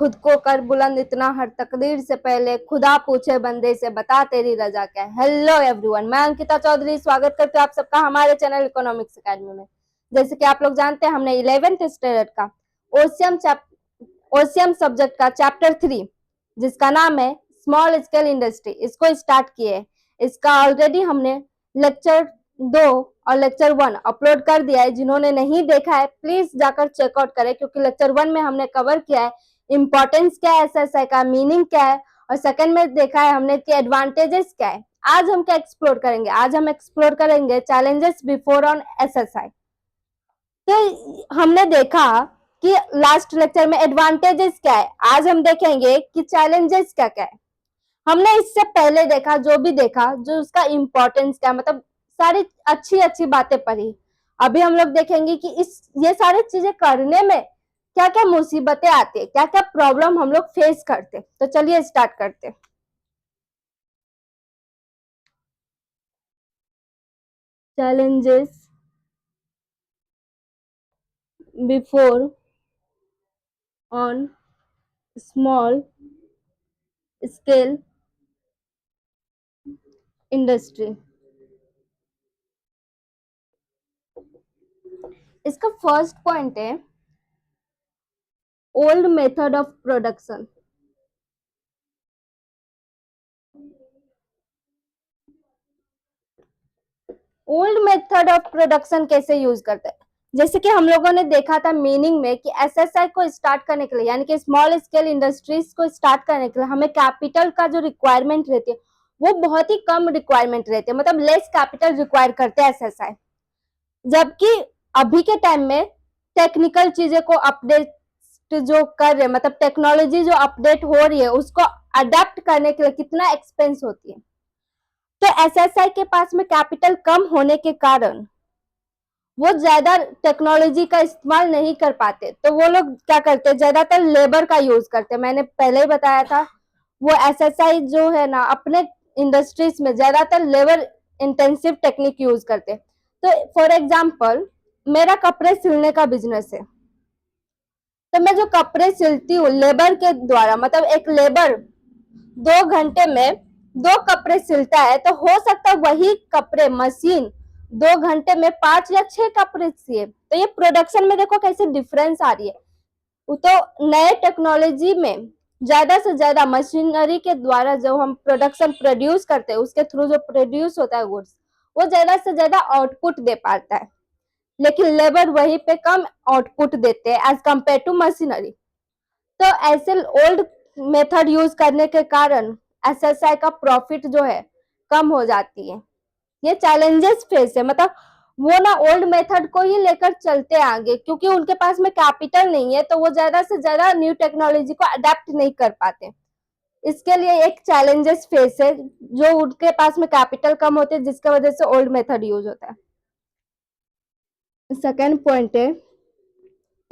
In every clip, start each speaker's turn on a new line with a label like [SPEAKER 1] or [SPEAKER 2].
[SPEAKER 1] खुद को कर बुलंद इतना हर तकदीर से पहले, खुदा पूछे बंदे से बता तेरी रजा क्या है। हेलो एवरीवन, मैं अंकिता चौधरी स्वागत करती हूँ आप सबका हमारे चैनल इकोनॉमिक्स अकेडमी में। जैसे कि आप लोग जानते हैं, हमने 11th स्टैंडर्ड का ओसियम सब्जेक्ट का चैप्टर 3 जिसका नाम है स्मॉल स्केल इंडस्ट्री, इसको स्टार्ट किए। इसका ऑलरेडी हमने लेक्चर 2 और लेक्चर 1 अपलोड कर दिया है। जिन्होंने नहीं देखा है प्लीज जाकर चेकआउट करें, क्योंकि लेक्चर 1 में हमने कवर किया है इंपॉर्टेंस क्या है एसएसआई का, मीनिंग क्या है, और सेकंड में देखा है हमने कि एडवांटेजेस क्या है। आज हम क्या एक्सप्लोर करेंगे? आज हम एक्सप्लोर करेंगे चैलेंजेस बिफोर ऑन एसएसआई। तो हमने देखा कि लास्ट लेक्चर में एडवांटेजेस क्या है, आज हम देखेंगे कि चैलेंजेस क्या क्या है। हमने इससे पहले देखा, जो भी देखा, जो उसका इंपॉर्टेंस क्या, मतलब सारी अच्छी अच्छी बातें पढ़ी। अभी हम लोग देखेंगे कि ये सारी चीजें करने में क्या क्या मुसीबतें आती है, क्या क्या प्रॉब्लम हम लोग फेस करते। तो चलिए स्टार्ट करते। Challenges before on small scale industry. इसका फर्स्ट पॉइंट है old method of production. Old method of production कैसे यूज करते हैं? जैसे कि हम लोगों ने देखा था मीनिंग में कि एसएसआई को स्टार्ट करने के लिए, यानी कि स्मॉल स्केल इंडस्ट्रीज को स्टार्ट करने के लिए हमें कैपिटल का जो रिक्वायरमेंट रहती है वो बहुत ही कम रिक्वायरमेंट रहती है, मतलब लेस कैपिटल रिक्वायर करते हैं एसएसआई। जबकि अभी के टाइम में टेक्निकल चीजें को अपडेट जो कर रहे, मतलब टेक्नोलॉजी जो अपडेट हो रही है उसको अडेप्ट करने के लिए कितना एक्सपेंस होती है। तो एसएसआई के पास में कैपिटल कम होने के कारण वो ज्यादा टेक्नोलॉजी का इस्तेमाल नहीं कर पाते, तो वो लोग क्या करते, ज्यादातर लेबर का यूज करते। मैंने पहले ही बताया था, वो एसएसआई जो है ना अपने इंडस्ट्रीज में ज्यादातर लेबर इंटेंसिव टेक्निक यूज करते। तो फॉर एग्जाम्पल मेरा कपड़े सिलने का बिजनेस है, तो मैं जो कपड़े सिलती हूँ लेबर के द्वारा, मतलब एक लेबर 2 घंटे में 2 कपड़े सिलता है, तो हो सकता है वही कपड़े मशीन 2 घंटे में 5 या 6 कपड़े सिए। तो ये प्रोडक्शन में देखो कैसे डिफरेंस आ रही है। तो नए टेक्नोलॉजी में ज्यादा से ज्यादा मशीनरी के द्वारा जो हम प्रोडक्शन प्रोड्यूस करते हैं, उसके थ्रू जो प्रोड्यूस होता है गुड्स, वो ज्यादा से ज्यादा आउटपुट दे पाता है, लेकिन लेबर वहीं पे कम आउटपुट देते हैं एज कम्पेयर टू मशीनरी। तो ऐसे ओल्ड मेथड यूज करने के कारण एसएसआई का प्रॉफिट जो है कम हो जाती है। ये चैलेंजेस फेस है, मतलब वो ना ओल्ड मेथड को ही लेकर चलते आगे, क्योंकि उनके पास में कैपिटल नहीं है, तो वो ज्यादा से ज्यादा न्यू टेक्नोलॉजी को अडेप्ट नहीं कर पाते। इसके लिए एक चैलेंजेस फेस है, जो उनके पास में कैपिटल कम होते हैं, जिसके वजह से ओल्ड मेथड यूज होता है। सेकेंड पॉइंट है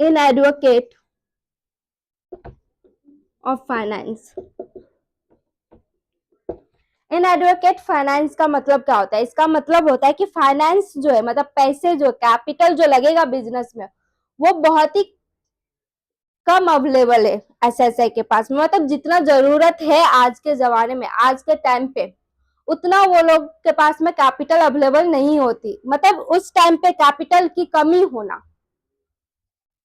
[SPEAKER 1] in advocate of finance. In advocate finance का मतलब क्या होता है? इसका मतलब होता है कि फाइनेंस जो है, मतलब पैसे जो कैपिटल जो लगेगा बिजनेस में, वो बहुत ही कम अवेलेबल है एसएसआई के पास में। मतलब जितना जरूरत है आज के जमाने में, आज के टाइम पे, उतना वो लोग के पास में कैपिटल अवेलेबल नहीं होती, मतलब उस टाइम पे कैपिटल की कमी होना।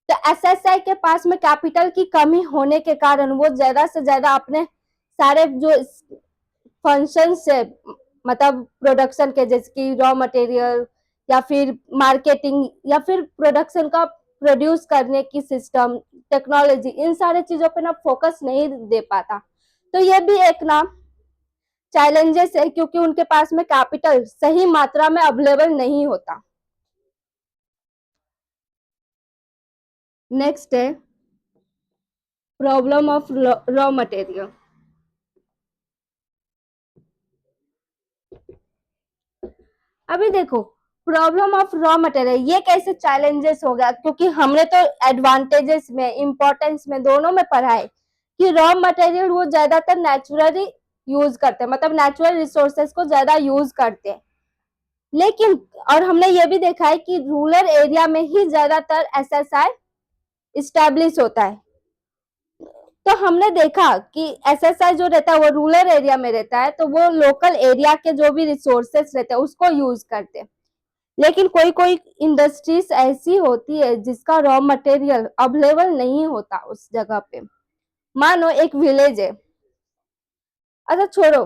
[SPEAKER 1] तो एसएसआई के पास में कैपिटल की कमी होने के कारण वो ज्यादा से ज्यादा अपने सारे जो फंक्शन से, मतलब प्रोडक्शन के, जैसे कि रॉ मटेरियल या फिर मार्केटिंग या फिर प्रोडक्शन का प्रोड्यूस करने की सिस्टम, टेक्नोलॉजी, इन सारे चीजों पे ना फोकस नहीं दे पाता। तो ये भी एक ना चैलेंजेस है, क्योंकि उनके पास में कैपिटल सही मात्रा में अवेलेबल नहीं होता। नेक्स्ट है प्रॉब्लम ऑफ रॉ मटेरियल। अभी देखो प्रॉब्लम ऑफ रॉ मटेरियल ये कैसे चैलेंजेस हो गया, क्योंकि हमने तो एडवांटेजेस में, इंपॉर्टेंस में, दोनों में पढ़ा है कि रॉ मटेरियल वो ज्यादातर नेचुरली यूज करते हैं, मतलब नेचुरल रिसोर्सेज को ज्यादा यूज करते हैं। लेकिन और हमने ये भी देखा है कि रूरल एरिया में ही ज्यादातर एसएसआई इस्टेब्लिश होता है। तो हमने देखा कि एसएसआई जो रहता है वो रूरल एरिया में रहता है, तो वो लोकल एरिया के जो भी रिसोर्सेस रहते हैं उसको यूज करते हैं। लेकिन कोई कोई इंडस्ट्रीज ऐसी होती है जिसका रॉ मटेरियल अवेलेबल नहीं होता उस जगह पे। मानो एक विलेज है, अच्छा छोड़ो,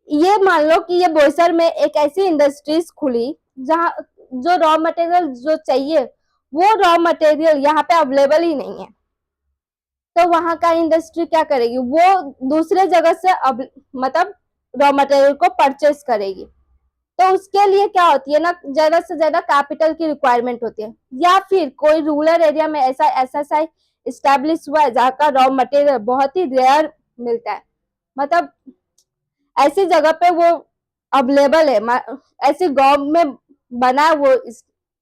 [SPEAKER 1] ये मान लो कि ये बोईसर में एक ऐसी इंडस्ट्रीज खुली जहां जो रॉ मटेरियल जो चाहिए वो रॉ मटेरियल यहाँ पे अवेलेबल ही नहीं है, तो वहां का इंडस्ट्री क्या करेगी, वो दूसरे जगह से मतलब रॉ मटेरियल को परचेस करेगी। तो उसके लिए क्या होती है ना, ज्यादा से ज्यादा कैपिटल की रिक्वायरमेंट होती है, या फिर कोई रूरल एरिया में ऐसा एसएसआई स्टैब्लिश हुआ है जहाँ का रॉ मटेरियल बहुत ही रेयर मिलता है, मतलब ऐसी जगह पे वो अवेलेबल है, ऐसी गांव में बना है वो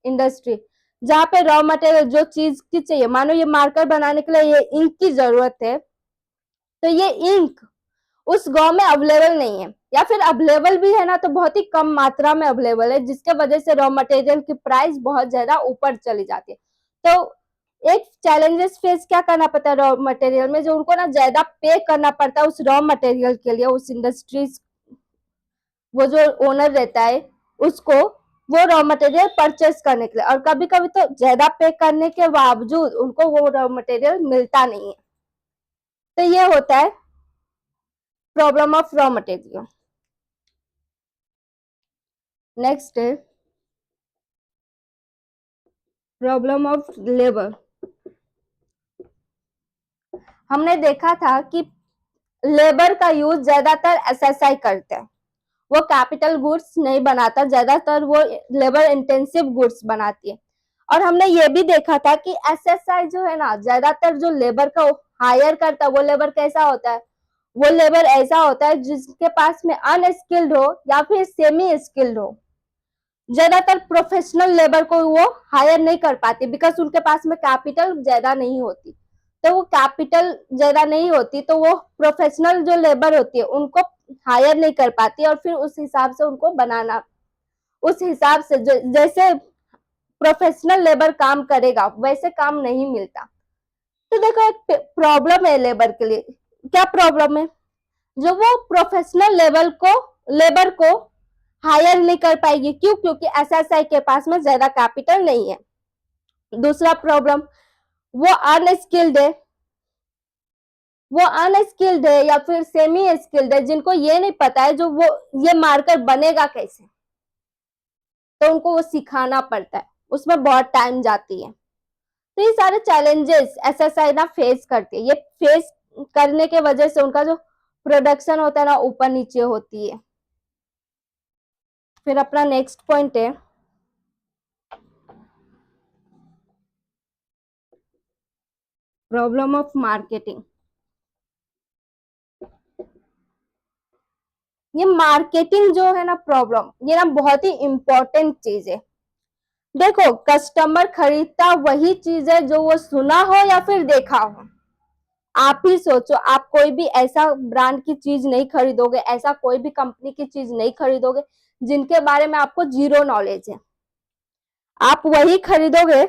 [SPEAKER 1] इंडस्ट्री जहाँ पे रॉ मटेरियल जो चीज की चाहिए, मानो ये मार्कर बनाने के लिए ये इंक की जरूरत है, तो ये इंक उस गांव में अवेलेबल नहीं है, या फिर अवेलेबल भी है ना तो बहुत ही कम मात्रा में अवेलेबल है, जिसके वजह से रॉ मटेरियल की प्राइस बहुत ज्यादा ऊपर चली जाती है। तो एक चैलेंजेस फेस क्या करना पड़ता है रॉ मटेरियल में, जो उनको ना ज्यादा पे करना पड़ता है उस रॉ मटेरियल के लिए, उस इंडस्ट्रीज वो जो ओनर रहता है उसको, वो रॉ मटेरियल परचेस करने के लिए, और कभी कभी तो ज्यादा पे करने के बावजूद उनको वो रॉ मटेरियल मिलता नहीं है। तो ये होता है problem of raw material. Next है प्रॉब्लम ऑफ लेबर। हमने देखा था कि लेबर का यूज ज्यादातर एसएसआई करते हैं, वो कैपिटल गुड्स नहीं बनाता, ज्यादातर वो लेबर इंटेंसिव गुड्स बनाती है। और हमने ये भी देखा था कि एसएसआई जो है ना, ज्यादातर जो लेबर का हायर करता है वो लेबर कैसा होता है, वो लेबर ऐसा होता है जिसके पास में अनस्किल्ड हो या फिर सेमी स्किल्ड हो। ज्यादातर प्रोफेशनल लेबर को वो हायर नहीं कर पाते, बिकॉज उनके पास में कैपिटल ज्यादा नहीं होती, तो वो कैपिटल ज्यादा नहीं होती तो वो प्रोफेशनल जो लेबर होती है उनको हायर नहीं कर पाती, और फिर उस हिसाब से उनको बनाना, उस हिसाब से जैसे प्रोफेशनल लेबर काम करेगा वैसे काम नहीं मिलता। तो देखो एक प्रॉब्लम है लेबर के लिए, क्या प्रॉब्लम है, जो वो प्रोफेशनल लेबर को हायर नहीं कर पाएगी, क्यों, क्योंकि एसएसआई के पास में ज्यादा कैपिटल नहीं है। दूसरा प्रॉब्लम, वो अनस्किल्ड है, वो अनस्किल्ड है या फिर सेमी स्किल्ड है, जिनको ये नहीं पता है जो वो ये मार्कर बनेगा कैसे, तो उनको वो सिखाना पड़ता है, उसमें बहुत टाइम जाती है। तो ये सारे चैलेंजेस एसएसआई ना फेस करती है, ये फेस करने के वजह से उनका जो प्रोडक्शन होता है ना ऊपर नीचे होती है। फिर अपना नेक्स्ट पॉइंट है प्रॉब्लम ऑफ मार्केटिंग। ये मार्केटिंग जो है ना प्रॉब्लम, ये ना बहुत ही इंपॉर्टेंट चीज है। देखो कस्टमर खरीदता वही चीज है जो वो सुना हो या फिर देखा हो। आप ही सोचो, आप कोई भी ऐसा ब्रांड की चीज नहीं खरीदोगे, ऐसा कोई भी कंपनी की चीज नहीं खरीदोगे जिनके बारे में आपको जीरो नॉलेज है। आप वही खरीदोगे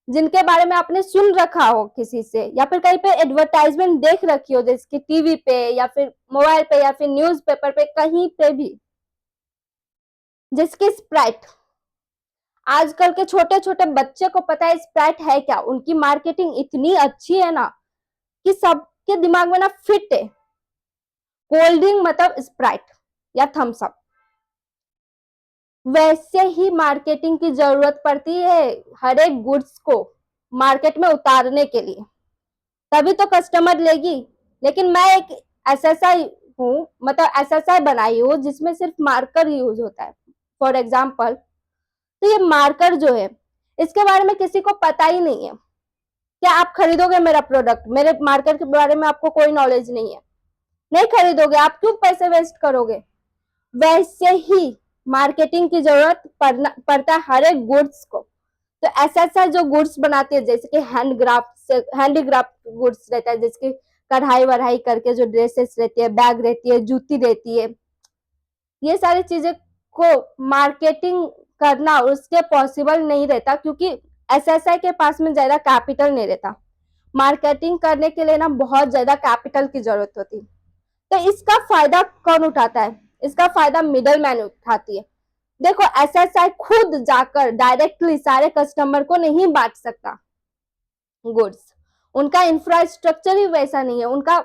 [SPEAKER 1] जिनके बारे में आपने सुन रखा हो किसी से, या फिर कहीं पे एडवर्टाइजमेंट देख रखी हो, जैसे कि टीवी पे या फिर मोबाइल पे या फिर न्यूज़पेपर पे, कहीं पे भी। जिसकी स्प्राइट, आजकल के छोटे छोटे बच्चे को पता है स्प्राइट है क्या, उनकी मार्केटिंग इतनी अच्छी है ना कि सबके दिमाग में ना फिट है, कोल्ड ड्रिंक मतलब स्प्राइट या थम्स अप। वैसे ही मार्केटिंग की जरूरत पड़ती है हर एक गुड्स को मार्केट में उतारने के लिए, तभी तो कस्टमर लेगी। लेकिन मैं एक एसएसआई हूँ, मतलब एसएसआई बनाई हूँ जिसमें सिर्फ मार्कर यूज होता है। फॉर एग्जाम्पल, तो ये मार्कर जो है इसके बारे में किसी को पता ही नहीं है। क्या आप खरीदोगे मेरा प्रोडक्ट, मेरे मार्कर के बारे में आपको कोई नॉलेज नहीं है, नहीं खरीदोगे, आप क्यों पैसे वेस्ट करोगे। वैसे ही मार्केटिंग की जरूरत पड़ता है हर एक गुड्स को। तो ऐसा जो गुड्स बनाते हैं, जैसे कि हैंडीक्राफ्ट गुड्स रहता है, जैसे कि कढ़ाई वढ़ाई करके जो ड्रेसेस रहती है, बैग रहती है, जूती रहती है, ये सारी चीजें को मार्केटिंग करना उसके पॉसिबल नहीं रहता, क्योंकि एसएसआई के पास में ज्यादा कैपिटल नहीं रहता। मार्केटिंग करने के लिए ना बहुत ज्यादा कैपिटल की जरूरत होती है। तो इसका फायदा कौन उठाता है? इसका फायदा मिडल मैन उठाती है। देखो एसएसआई खुद जाकर डायरेक्टली सारे कस्टमर को नहीं बांट सकता गुड्स, उनका इंफ्रास्ट्रक्चर ही वैसा नहीं है, उनका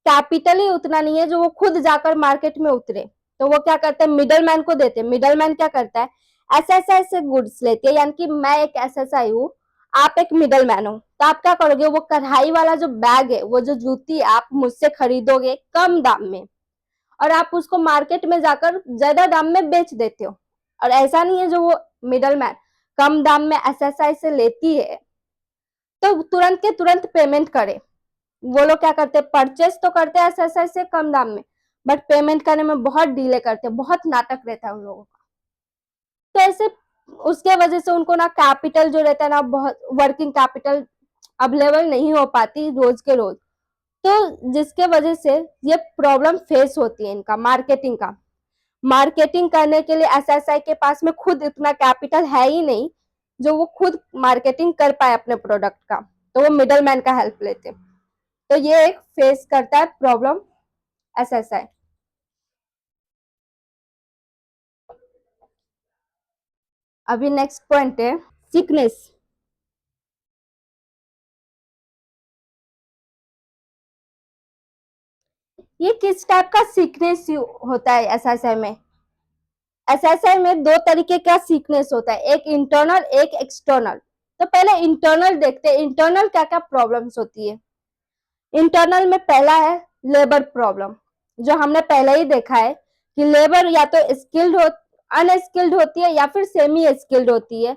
[SPEAKER 1] कैपिटल ही उतना नहीं है जो वो खुद जाकर मार्केट में उतरे। तो वो क्या करते हैं, मिडल मैन को देते हैं। मिडल मैन क्या करता है, एसएसआई से गुड्स लेते हैं, यानी कि मैं एक एसएसआई हूँ, आप एक मिडल मैन हो, तो आप क्या करोगे, वो कढ़ाई वाला जो बैग है, वो जो जूती है, आप मुझसे खरीदोगे कम दाम में और आप उसको मार्केट में जाकर ज्यादा दाम में बेच देते हो। और ऐसा नहीं है जो वो मिडल मैन कम दाम में एसएसआई से लेती है तो तुरंत के तुरंत पेमेंट करे। वो लोग क्या करते हैं, परचेस तो करते हैं एसएसआई से कम दाम में, बट पेमेंट करने में बहुत डिले करते हैं, बहुत नाटक रहता है उन लोगों का। तो ऐसे उसके वजह से उनको ना कैपिटल जो रहता है ना, बहुत वर्किंग कैपिटल अवेलेबल नहीं हो पाती रोज के रोज। तो जिसके वजह से ये प्रॉब्लम फेस होती है इनका मार्केटिंग का। मार्केटिंग करने के लिए एसएसआई के पास में खुद इतना कैपिटल है ही नहीं जो वो खुद मार्केटिंग कर पाए अपने प्रोडक्ट का, तो वो मिडल मैन का हेल्प लेते हैं। तो ये एक फेस करता है प्रॉब्लम एसएसआई। अभी नेक्स्ट पॉइंट है सिकनेस। ये किस टाइप का सिकनेस होता है एसएसआई में? एसएसआई में दो तरीके का सिकनेस होता है, एक इंटरनल एक एक्सटर्नल। तो पहले इंटरनल देखते हैं, इंटरनल क्या क्या प्रॉब्लम्स होती है। इंटरनल में पहला है लेबर प्रॉब्लम, जो हमने पहले ही देखा है कि लेबर या तो स्किल्ड हो अनस्किल्ड होती है या फिर सेमी स्किल्ड होती है,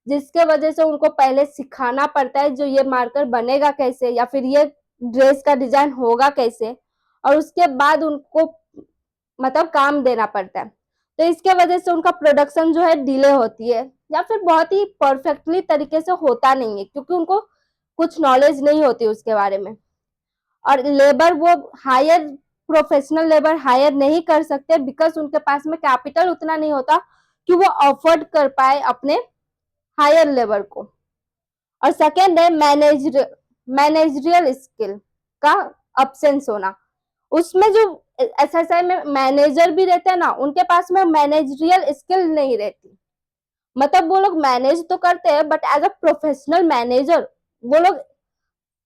[SPEAKER 1] जिसके वजह से उनको पहले सिखाना पड़ता है जो ये मार्कर बनेगा कैसे या फिर ये ड्रेस का डिजाइन होगा कैसे, और उसके बाद उनको मतलब काम देना पड़ता है। तो इसके वजह से उनका प्रोडक्शन जो है डिले होती है या फिर बहुत ही परफेक्टली तरीके से होता नहीं है क्योंकि उनको कुछ नॉलेज नहीं होती उसके बारे में। और लेबर वो हायर प्रोफेशनल लेबर हायर नहीं कर सकते बिकॉज उनके पास में कैपिटल उतना नहीं होता कि वो अफोर्ड कर पाए अपने हायर लेबर को। और सेकेंड है मैनेजरियल स्किल का अब्सेंस होना। उसमें जो एसएसआई में मैनेजर भी रहते हैं ना, उनके पास में मैनेजरियल स्किल नहीं रहती। मतलब वो लोग मैनेज तो करते हैं but as a professional manager वो लोग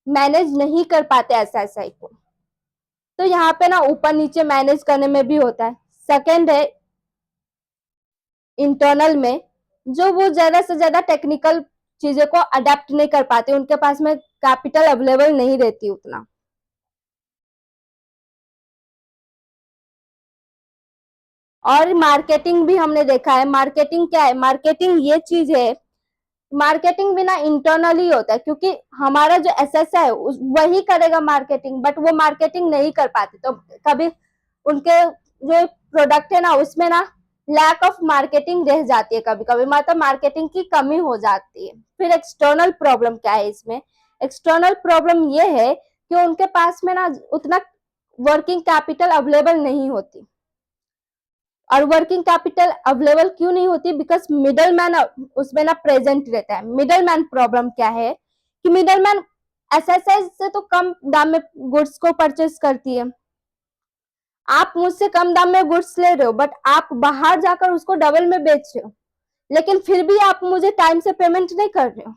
[SPEAKER 1] मैनेज नहीं कर पाते एसएसआई को। तो यहाँ पे ना ऊपर नीचे मैनेज करने में भी होता है। सेकेंड है इंटरनल में, जो वो ज्यादा से ज्यादा टेक्निकल चीजें को अडेप्ट नहीं कर पाते, उनके पास में कैपिटल अवेलेबल नहीं रहती उतना। और मार्केटिंग भी हमने देखा है। मार्केटिंग क्या है, मार्केटिंग ये चीज है, मार्केटिंग बिना इंटरनली होता है क्योंकि हमारा जो एसएसआई है वही करेगा मार्केटिंग, बट वो मार्केटिंग नहीं कर पाते तो कभी उनके जो प्रोडक्ट है ना उसमें ना लैक ऑफ मार्केटिंग रह जाती है, कभी कभी मतलब मार्केटिंग की कमी हो जाती है। फिर एक्सटर्नल प्रॉब्लम क्या है इसमें, एक्सटर्नल प्रॉब्लम ये है कि उनके पास में ना उतना वर्किंग कैपिटल अवेलेबल नहीं होती। और वर्किंग कैपिटल अवेलेबल क्यों नहीं होती, बिकॉज मिडल मैन उसमें ना प्रेजेंट रहता है। मिडल मैन प्रॉब्लम क्या है कि मिडल मैन एसएसआई से तो कम दाम में गुड्स को परचेस करती है, आप मुझसे कम दाम में गुड्स ले रहे हो बट आप बाहर जाकर उसको डबल में बेच रहे हो, लेकिन फिर भी आप मुझे टाइम से पेमेंट नहीं कर रहे हो।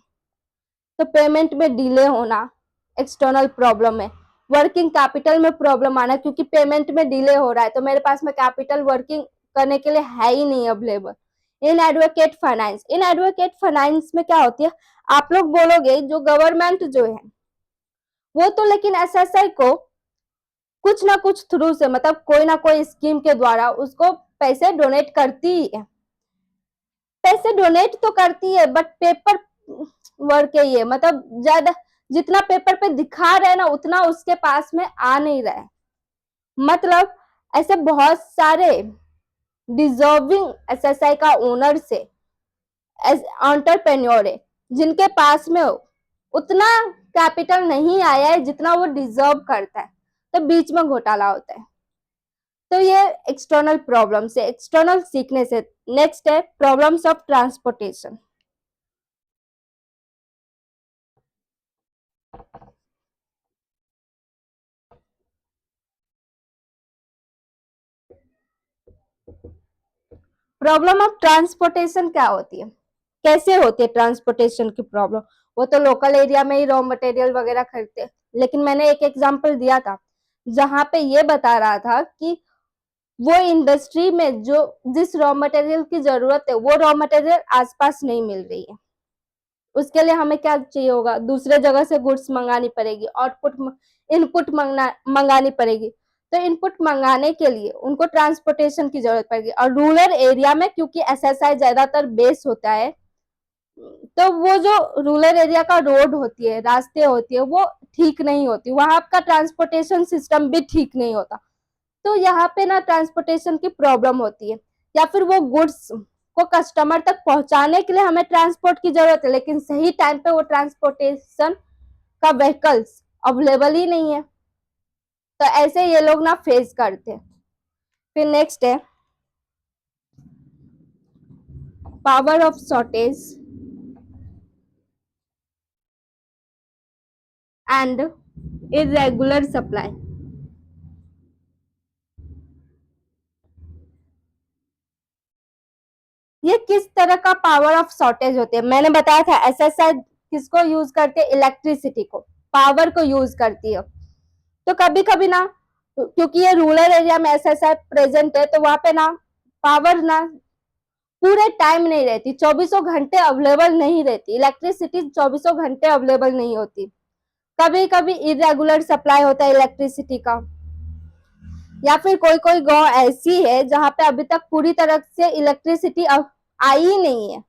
[SPEAKER 1] तो पेमेंट में डिले होना एक्सटर्नल प्रॉब्लम है। वर्किंग कैपिटल में प्रॉब्लम आना क्योंकि पेमेंट में डिले हो रहा है तो मेरे पास में कैपिटल वर्किंग करने के लिए है ही नहीं available. In advocate finance, in advocate finance में क्या होती है, आप लोग बोलोगे जो गवर्नमेंट जो है वो तो लेकिन एसएसआई को कुछ ना कुछ थ्रू से मतलब कोई ना कोई स्कीम के द्वारा उसको पैसे डोनेट करती ही है। पैसे डोनेट तो करती है बट पेपर वर्क है ये, मतलब ज्यादा जितना पेपर पे दिखा रहे हैं ना उतना उसके पास में आ नहीं रहा है। मतलब ऐसे बहुत सारे डिजर्विंग एसएसआई का ओनर से एंटरप्रेन्योर है जिनके पास में उतना कैपिटल नहीं आया है जितना वो डिजर्व करता है, तो बीच में घोटाला होता है। तो ये एक्सटर्नल प्रॉब्लम्स है, एक्सटर्नल सीकनेस है। नेक्स्ट है problems of transportation. Problem of transportation क्या होती है, कैसे होती है ट्रांसपोर्टेशन की प्रॉब्लम? वो तो लोकल एरिया में ही रॉ मटेरियल वगैरह खरीदते हैं, लेकिन मैंने एक एग्जांपल दिया था जहां पे ये बता रहा था कि वो इंडस्ट्री में जो जिस रॉ मटेरियल की जरूरत है वो रॉ मटेरियल आसपास नहीं मिल रही है। उसके लिए हमें क्या चाहिए होगा, दूसरे जगह से गुड्स मंगानी पड़ेगी, आउटपुट इनपुट मंगानी पड़ेगी। तो इनपुट मंगाने के लिए उनको ट्रांसपोर्टेशन की जरूरत पड़ेगी, और रूरल एरिया में क्योंकि एसएसआई ज्यादातर बेस होता है, तो वो जो रूरल एरिया का रोड होती है, रास्ते होती है, वो ठीक नहीं होती, वहां का ट्रांसपोर्टेशन सिस्टम भी ठीक नहीं होता। तो यहाँ पे ना ट्रांसपोर्टेशन की प्रॉब्लम होती है, या फिर वो गुड्स को कस्टमर तक पहुंचाने के लिए हमें ट्रांसपोर्ट की जरूरत है, लेकिन सही टाइम पे वो ट्रांसपोर्टेशन का व्हीकल्स अवेलेबल ही नहीं है। तो ऐसे ये लोग ना फेस करते हैं। फिर नेक्स्ट है power of shortage and irregular supply. ये किस तरह का पावर ऑफ शॉर्टेज होती है? मैंने बताया था एसएसआई किसको यूज करते हैं, इलेक्ट्रिसिटी को, पावर को यूज करती है। तो कभी कभी ना, क्योंकि ये रूरल एरिया में एसएसआई प्रेजेंट है, तो वहां पे ना पावर ना पूरे टाइम नहीं रहती, चौबीसों घंटे अवेलेबल नहीं रहती, इलेक्ट्रिसिटी चौबीसों घंटे अवेलेबल नहीं होती। कभी कभी इरेगुलर सप्लाई होता है इलेक्ट्रिसिटी का, या फिर कोई कोई गांव ऐसी है जहां पे अभी तक पूरी तरह से इलेक्ट्रिसिटी आई ही नहीं है।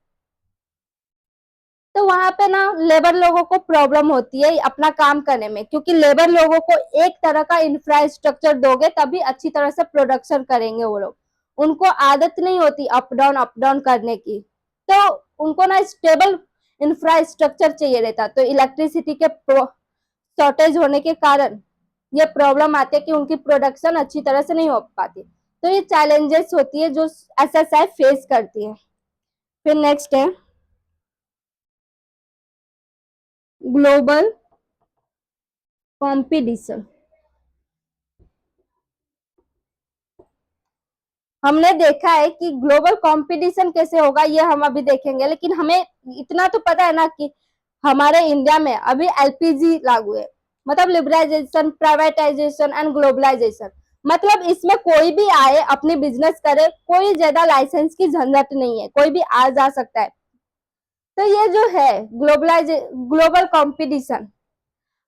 [SPEAKER 1] तो वहां पे ना लेबर लोगों को प्रॉब्लम होती है अपना काम करने में, क्योंकि लेबर लोगों को एक तरह का इंफ्रास्ट्रक्चर दोगे तभी अच्छी तरह से प्रोडक्शन करेंगे वो लोग। उनको आदत नहीं होती अप डाउन करने की, तो उनको ना स्टेबल इंफ्रास्ट्रक्चर चाहिए रहता। तो इलेक्ट्रिसिटी के शॉर्टेज होने के कारण ये प्रॉब्लम आती है कि उनकी प्रोडक्शन अच्छी तरह से नहीं हो पाती। तो ये चैलेंजेस होती है जो एसएसआई फेस करती है। फिर नेक्स्ट है ग्लोबल कंपटीशन। हमने देखा है कि ग्लोबल कंपटीशन कैसे होगा ये हम अभी देखेंगे, लेकिन हमें इतना तो पता है ना कि हमारे इंडिया में अभी एलपीजी लागू है, मतलब लिबरलाइजेशन, प्राइवेटाइजेशन एंड ग्लोबलाइजेशन। मतलब इसमें कोई भी आए अपनी बिजनेस करे, कोई ज्यादा लाइसेंस की झंझट नहीं है, कोई भी आ जा सकता है। तो ये जो है ग्लोबल कंपटीशन,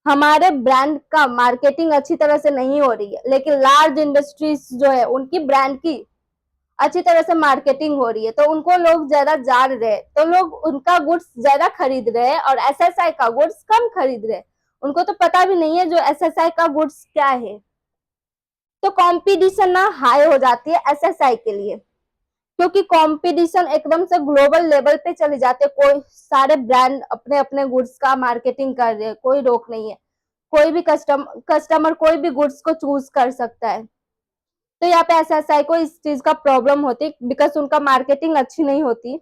[SPEAKER 1] हमारे ब्रांड का मार्केटिंग अच्छी तरह से नहीं हो रही है, लेकिन लार्ज इंडस्ट्रीज जो है उनकी ब्रांड की अच्छी तरह से मार्केटिंग हो रही है, तो उनको लोग ज्यादा जान रहे हैं, तो लोग उनका गुड्स ज्यादा खरीद रहे हैं और एसएसआई का गुड्स कम खरीद रहे हैं। उनको तो पता भी नहीं है जो एसएसआई का गुड्स क्या है। तो कंपटीशन ना हाई हो जाती है एसएसआई के लिए, क्योंकि कंपटीशन एकदम से ग्लोबल लेवल पे चले जाते, कोई सारे ब्रांड अपने अपने गुड्स का मार्केटिंग कर रहे हैं, कोई रोक नहीं है, कोई भी कस्टमर कोई भी गुड्स को चूज कर सकता है। तो यहाँ पे एसएसआई को इस चीज का प्रॉब्लम होती है, बिकॉज उनका मार्केटिंग अच्छी नहीं होती,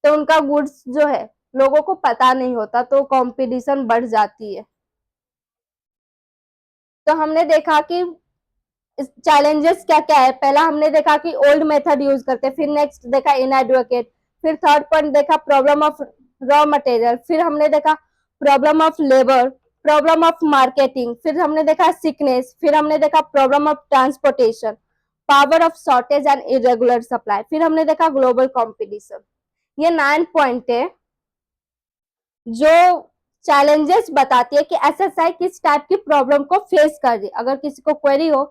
[SPEAKER 1] तो उनका गुड्स जो है लोगों को पता नहीं होता, तो कंपटीशन बढ़ जाती है। तो हमने देखा कि चैलेंजेस क्या क्या है। पहला हमने देखा कि ओल्ड मेथड यूज करते, फिर नेक्स्ट देखा इनएडवोकेट, फिर थर्ड पॉइंट देखा प्रॉब्लम ऑफ रॉ मटेरियल, फिर हमने देखा problem of labour, problem of marketing, फिर हमने देखा सिकनेस, फिर हमने देखा problem of transportation, power of shortage and irregular supply, फिर हमने देखा ग्लोबल कॉम्पिटिशन। ये 9 पॉइंट है जो चैलेंजेस बताती है कि एसएसआई किस टाइप की प्रॉब्लम को फेस कर रही है। अगर किसी को क्वेरी हो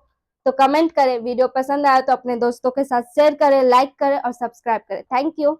[SPEAKER 1] तो कमेंट करें, वीडियो पसंद आया तो अपने दोस्तों के साथ शेयर करें, लाइक करें और सब्सक्राइब करें। Thank you.